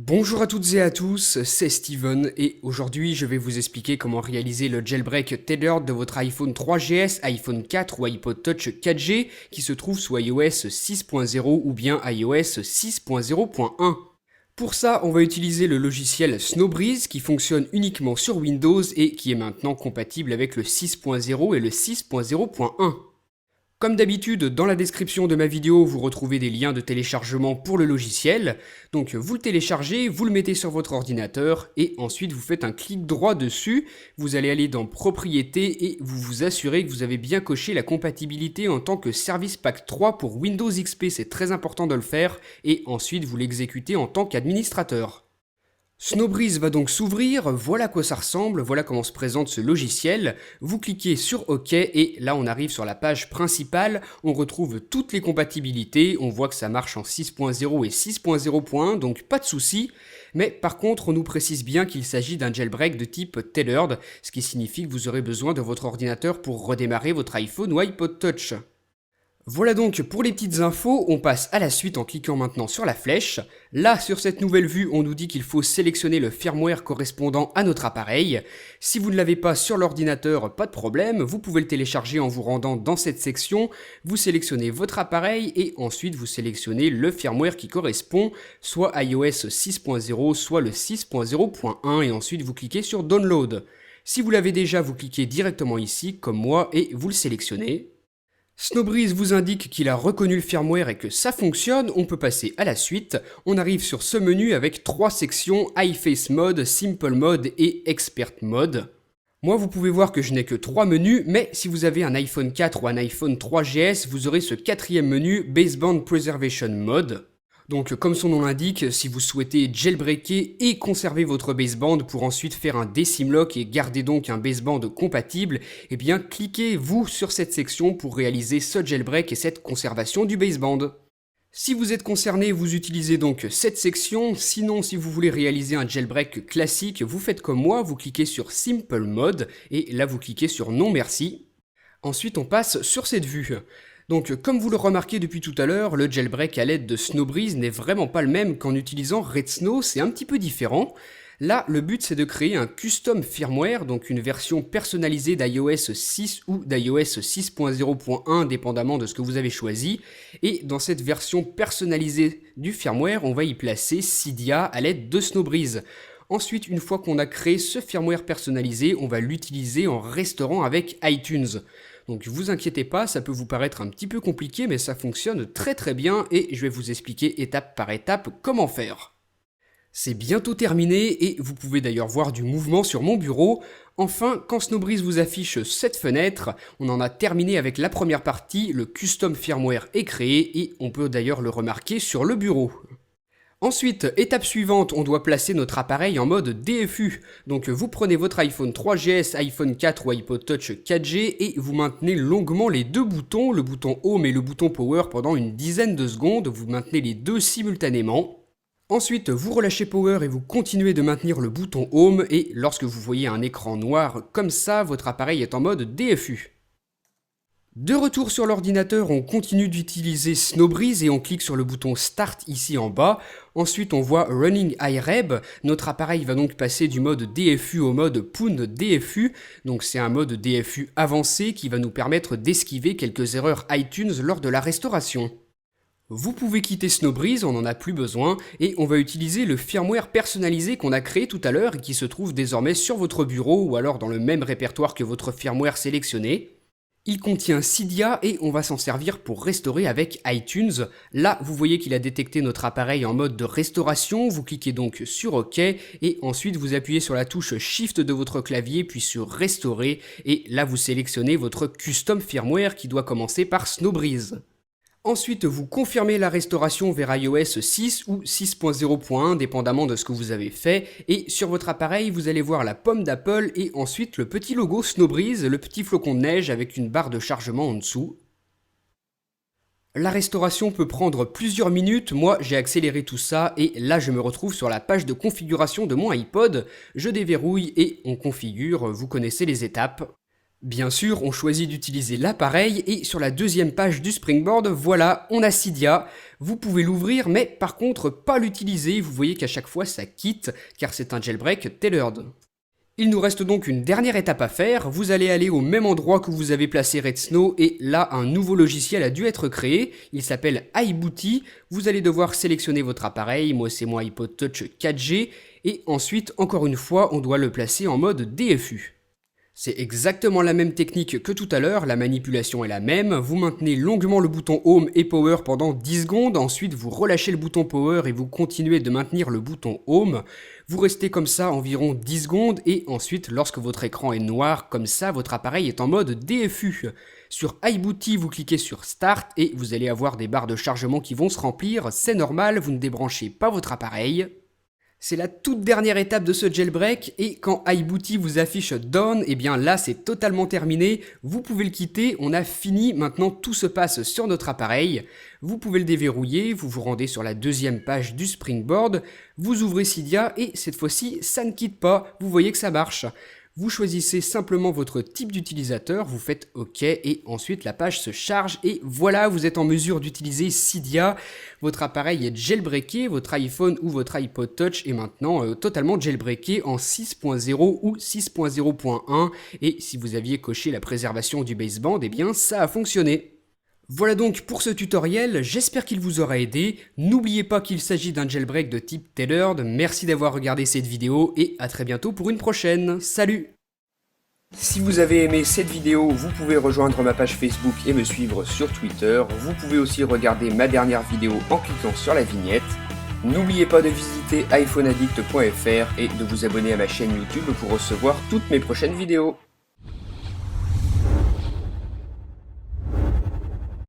Bonjour à toutes et à tous, c'est Steven et aujourd'hui je vais vous expliquer comment réaliser le jailbreak tethered de votre iPhone 3GS, iPhone 4 ou iPod Touch 4G qui se trouve sous iOS 6.0 ou bien iOS 6.0.1. Pour ça, on va utiliser le logiciel Snowbreeze qui fonctionne uniquement sur Windows et qui est maintenant compatible avec le 6.0 et le 6.0.1. Comme d'habitude, dans la description de ma vidéo, vous retrouvez des liens de téléchargement pour le logiciel. Donc vous le téléchargez, vous le mettez sur votre ordinateur et ensuite vous faites un clic droit dessus. Vous allez aller dans Propriétés et vous vous assurez que vous avez bien coché la compatibilité en tant que Service Pack 3 pour Windows XP, c'est très important de le faire. Et ensuite vous l'exécutez en tant qu'administrateur. Snowbreeze va donc s'ouvrir, voilà à quoi ça ressemble, voilà comment se présente ce logiciel. Vous cliquez sur OK et là on arrive sur la page principale, on retrouve toutes les compatibilités, on voit que ça marche en 6.0 et 6.0.1 donc pas de souci. Mais par contre on nous précise bien qu'il s'agit d'un jailbreak de type tethered, ce qui signifie que vous aurez besoin de votre ordinateur pour redémarrer votre iPhone ou iPod Touch. Voilà donc pour les petites infos, on passe à la suite en cliquant maintenant sur la flèche. Là, sur cette nouvelle vue, on nous dit qu'il faut sélectionner le firmware correspondant à notre appareil. Si vous ne l'avez pas sur l'ordinateur, pas de problème, vous pouvez le télécharger en vous rendant dans cette section. Vous sélectionnez votre appareil et ensuite vous sélectionnez le firmware qui correspond, soit iOS 6.0, soit le 6.0.1 et ensuite vous cliquez sur Download. Si vous l'avez déjà, vous cliquez directement ici, comme moi, et vous le sélectionnez. Snowbreeze vous indique qu'il a reconnu le firmware et que ça fonctionne, on peut passer à la suite. On arrive sur ce menu avec trois sections, iFace Mode, Simple Mode et Expert Mode. Moi vous pouvez voir que je n'ai que trois menus, mais si vous avez un iPhone 4 ou un iPhone 3GS, vous aurez ce quatrième menu, Baseband Preservation Mode. Donc comme son nom l'indique, si vous souhaitez jailbreaker et conserver votre baseband pour ensuite faire un decimlock et garder donc un baseband compatible, eh bien cliquez vous sur cette section pour réaliser ce jailbreak et cette conservation du baseband. Si vous êtes concerné, vous utilisez donc cette section, sinon si vous voulez réaliser un jailbreak classique, vous faites comme moi, vous cliquez sur Simple Mode et là vous cliquez sur Non merci. Ensuite on passe sur cette vue. Donc comme vous le remarquez depuis tout à l'heure, le jailbreak à l'aide de Snowbreeze n'est vraiment pas le même qu'en utilisant RedSnow, c'est un petit peu différent. Là, le but c'est de créer un custom firmware, donc une version personnalisée d'iOS 6 ou d'iOS 6.0.1 dépendamment de ce que vous avez choisi. Et dans cette version personnalisée du firmware, on va y placer Cydia à l'aide de Snowbreeze. Ensuite, une fois qu'on a créé ce firmware personnalisé, on va l'utiliser en restaurant avec iTunes. Donc vous inquiétez pas, ça peut vous paraître un petit peu compliqué, mais ça fonctionne très très bien et je vais vous expliquer étape par étape comment faire. C'est bientôt terminé et vous pouvez d'ailleurs voir du mouvement sur mon bureau. Enfin, quand Snowbreeze vous affiche cette fenêtre, on en a terminé avec la première partie, le custom firmware est créé et on peut d'ailleurs le remarquer sur le bureau. Ensuite, étape suivante, on doit placer notre appareil en mode DFU. Donc vous prenez votre iPhone 3GS, iPhone 4 ou iPod Touch 4G et vous maintenez longuement les deux boutons, le bouton Home et le bouton Power pendant une dizaine de secondes, vous maintenez les deux simultanément. Ensuite, vous relâchez Power et vous continuez de maintenir le bouton Home et lorsque vous voyez un écran noir comme ça, votre appareil est en mode DFU. De retour sur l'ordinateur, on continue d'utiliser Snowbreeze et on clique sur le bouton Start ici en bas. Ensuite, on voit Running iReb. Notre appareil va donc passer du mode DFU au mode Pound DFU. Donc c'est un mode DFU avancé qui va nous permettre d'esquiver quelques erreurs iTunes lors de la restauration. Vous pouvez quitter Snowbreeze, on n'en a plus besoin, et on va utiliser le firmware personnalisé qu'on a créé tout à l'heure et qui se trouve désormais sur votre bureau ou alors dans le même répertoire que votre firmware sélectionné. Il contient Cydia et on va s'en servir pour restaurer avec iTunes. Là, vous voyez qu'il a détecté notre appareil en mode de restauration. Vous cliquez donc sur OK et ensuite vous appuyez sur la touche Shift de votre clavier puis sur Restaurer et là vous sélectionnez votre custom firmware qui doit commencer par Snowbreeze. Ensuite, vous confirmez la restauration vers iOS 6 ou 6.0.1 dépendamment de ce que vous avez fait et sur votre appareil, vous allez voir la pomme d'Apple et ensuite le petit logo Snowbreeze, le petit flocon de neige avec une barre de chargement en dessous. La restauration peut prendre plusieurs minutes, moi j'ai accéléré tout ça et là je me retrouve sur la page de configuration de mon iPod, je déverrouille et on configure, vous connaissez les étapes. Bien sûr, on choisit d'utiliser l'appareil et sur la deuxième page du Springboard, voilà, on a Cydia. Vous pouvez l'ouvrir, mais par contre pas l'utiliser, vous voyez qu'à chaque fois ça quitte, car c'est un jailbreak tailored. Il nous reste donc une dernière étape à faire, vous allez aller au même endroit que vous avez placé RedSnow et là un nouveau logiciel a dû être créé, il s'appelle iBooty, vous allez devoir sélectionner votre appareil, moi c'est mon iPod Touch 4G et ensuite encore une fois on doit le placer en mode DFU. C'est exactement la même technique que tout à l'heure, la manipulation est la même, vous maintenez longuement le bouton Home et Power pendant 10 secondes, ensuite vous relâchez le bouton Power et vous continuez de maintenir le bouton Home, vous restez comme ça environ 10 secondes et ensuite lorsque votre écran est noir comme ça, votre appareil est en mode DFU. Sur iBooty, vous cliquez sur Start et vous allez avoir des barres de chargement qui vont se remplir, c'est normal, vous ne débranchez pas votre appareil. C'est la toute dernière étape de ce jailbreak et quand iBooty vous affiche Done, et bien là c'est totalement terminé, vous pouvez le quitter, on a fini, maintenant tout se passe sur notre appareil. Vous pouvez le déverrouiller, vous vous rendez sur la deuxième page du Springboard, vous ouvrez Cydia et cette fois-ci ça ne quitte pas, vous voyez que ça marche. Vous choisissez simplement votre type d'utilisateur, vous faites OK et ensuite la page se charge et voilà, vous êtes en mesure d'utiliser Cydia. Votre appareil est jailbreaké, votre iPhone ou votre iPod Touch est maintenant totalement jailbreaké en 6.0 ou 6.0.1 et si vous aviez coché la préservation du baseband, eh bien ça a fonctionné. Voilà donc pour ce tutoriel, j'espère qu'il vous aura aidé. N'oubliez pas qu'il s'agit d'un jailbreak de type tailored. Merci d'avoir regardé cette vidéo et à très bientôt pour une prochaine. Salut! Si vous avez aimé cette vidéo, vous pouvez rejoindre ma page Facebook et me suivre sur Twitter. Vous pouvez aussi regarder ma dernière vidéo en cliquant sur la vignette. N'oubliez pas de visiter iPhoneaddict.fr et de vous abonner à ma chaîne YouTube pour recevoir toutes mes prochaines vidéos.